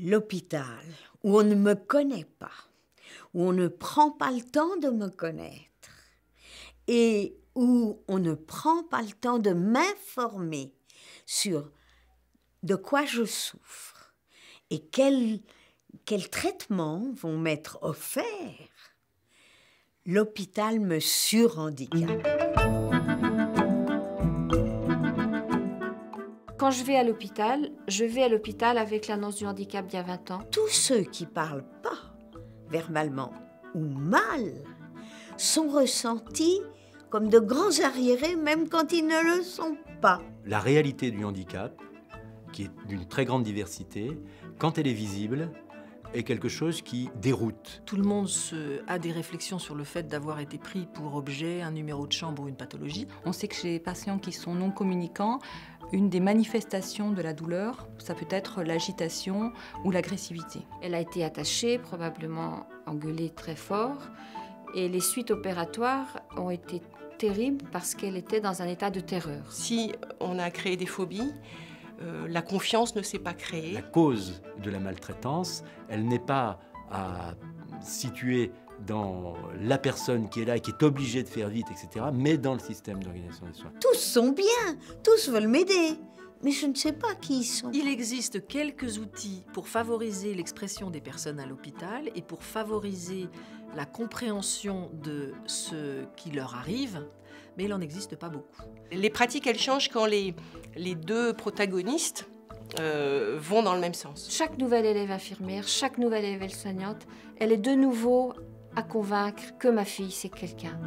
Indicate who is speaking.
Speaker 1: L'hôpital, où on ne me connaît pas, où on ne prend pas le temps de me connaître et où on ne prend pas le temps de m'informer sur de quoi je souffre et quels traitements vont m'être offerts, l'hôpital me surhandicape.
Speaker 2: Quand je vais à l'hôpital avec l'annonce du handicap d'il y a 20 ans.
Speaker 1: Tous ceux qui ne parlent pas verbalement ou mal sont ressentis comme de grands arriérés, même quand ils ne le sont pas.
Speaker 3: La réalité du handicap, qui est d'une très grande diversité, quand elle est visible, est quelque chose qui déroute.
Speaker 4: Tout le monde a des réflexions sur le fait d'avoir été pris pour objet, un numéro de chambre ou une pathologie.
Speaker 5: On sait que chez les patients qui sont non communicants, une des manifestations de la douleur, ça peut être l'agitation ou l'agressivité.
Speaker 2: Elle a été attachée, probablement engueulée très fort, et les suites opératoires ont été terribles parce qu'elle était dans un état de terreur.
Speaker 6: Si on a créé des phobies, la confiance ne s'est pas créée.
Speaker 3: La cause de la maltraitance, elle n'est pas à situer dans la personne qui est là et qui est obligée de faire vite, etc., mais dans le système d'organisation des soins.
Speaker 1: Tous sont bien, tous veulent m'aider, mais je ne sais pas qui ils sont.
Speaker 4: Il existe quelques outils pour favoriser l'expression des personnes à l'hôpital et pour favoriser la compréhension de ce qui leur arrive, mais il n'en existe pas beaucoup.
Speaker 6: Les pratiques, elles changent quand les deux protagonistes vont dans le même sens.
Speaker 2: Chaque nouvelle élève infirmière, chaque nouvelle élève soignante, elle est de nouveau à convaincre que ma fille, c'est quelqu'un.